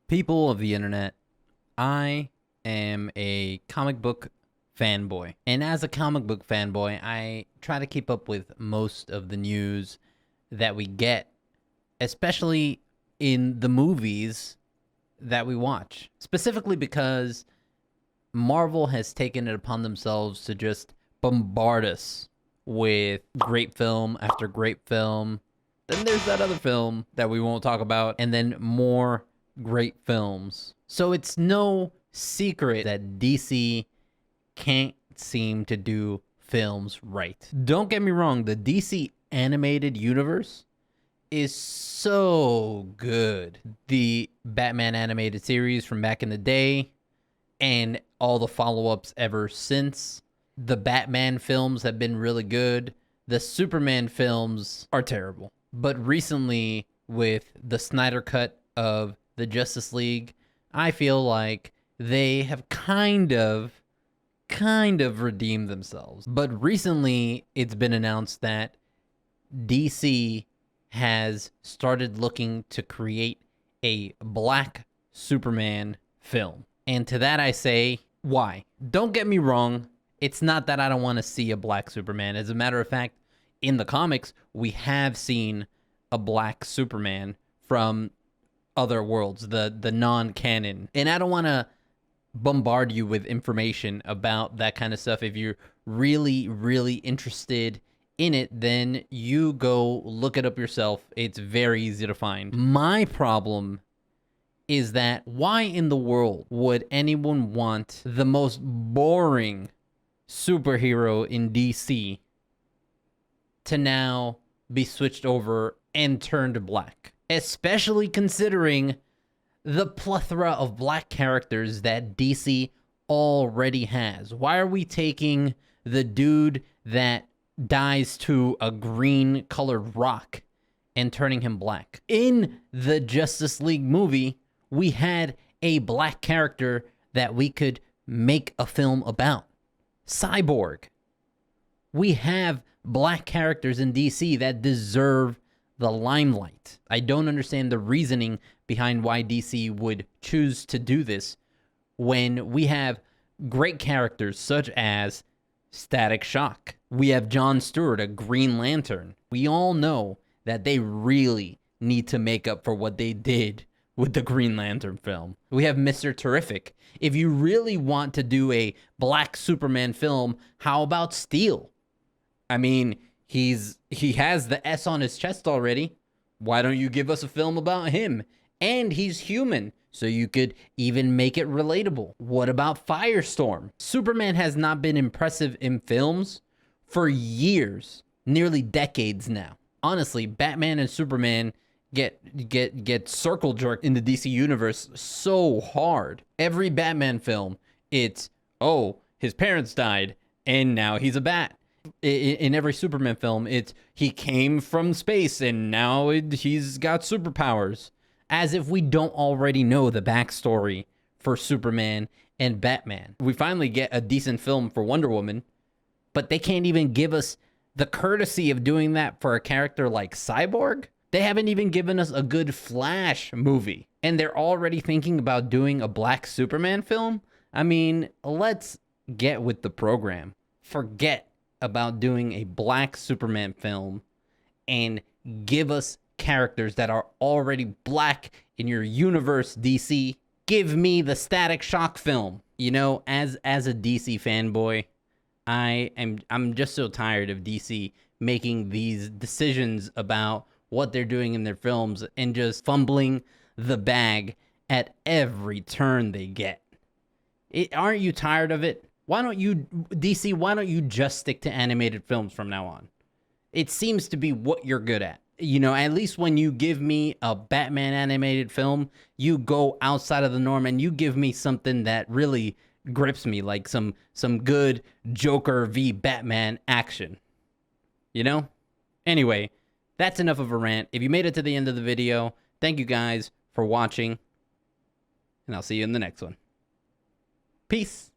People of the internet, I am a comic book fanboy. And as a comic book fanboy, I try to keep up with most of the news that we get, especially in the movies that we watch. Specifically because Marvel has taken it upon themselves to just bombard us with great film after great film. Then there's that other film that we won't talk about, and then more great films. So it's no secret that DC can't seem to do films right. Don't get me wrong, the DC animated universe is so good. The Batman animated series from back in the day and all the follow-ups ever since. The Batman films have been really good. The Superman films are terrible. But recently, with the Snyder Cut of the Justice League, I feel like they have kind of redeemed themselves. But recently, it's been announced that DC has started looking to create a Black Superman film. And to that I say, why? Don't get me wrong, it's not that I don't want to see a Black Superman. As a matter of fact, in the comics, we have seen a Black Superman from other worlds, the non-canon. And I don't want to bombard you with information about that kind of stuff. If you're really interested in it, then you go look it up yourself. It's very easy to find. My problem is that why in the world would anyone want the most boring superhero in DC to now be switched over and turned black? Especially considering the plethora of black characters that DC already has. Why are we taking the dude that dies to a green colored rock and turning him black? In the Justice League movie, we had a black character that we could make a film about. CYBORG. We have black characters in DC that deserve the limelight. I don't understand the reasoning behind why DC would choose to do this when we have great characters such as Static Shock. We have John Stewart, a Green Lantern. We all know that they really need to make up for what they did with the Green Lantern film. We have Mr. Terrific. If you really want to do a Black Superman film, how about Steel? I mean, he has the S on his chest already. Why don't you give us a film about him? And he's human, so you could even make it relatable. What about Firestorm? Superman has not been impressive in films for years, nearly decades now. Honestly, Batman and Superman get circle jerked in the DC universe so hard. Every Batman film, it's, oh, his parents died and now he's a bat. In every Superman film, it's he came from space and now he's got superpowers. As if we don't already know the backstory for Superman and Batman. We finally get a decent film for Wonder Woman, but they can't even give us the courtesy of doing that for a character like Cyborg. They haven't even given us a good Flash movie, and they're already thinking about doing a Black Superman film? I mean, let's get with the program. Forget about doing a Black Superman film and give us characters that are already black in your universe, DC. Give me the Static Shock film. You know, as a DC fanboy, I'm just so tired of DC making these decisions about what they're doing in their films and just fumbling the bag at every turn they get. Aren't you tired of it? Why don't you, DC, why don't you just stick to animated films from now on? It seems to be what you're good at. You know, at least when you give me a Batman animated film, you go outside of the norm and you give me something that really grips me, like some good Joker v Batman action. You know? Anyway, that's enough of a rant. If you made it to the end of the video, thank you guys for watching, and I'll see you in the next one. Peace.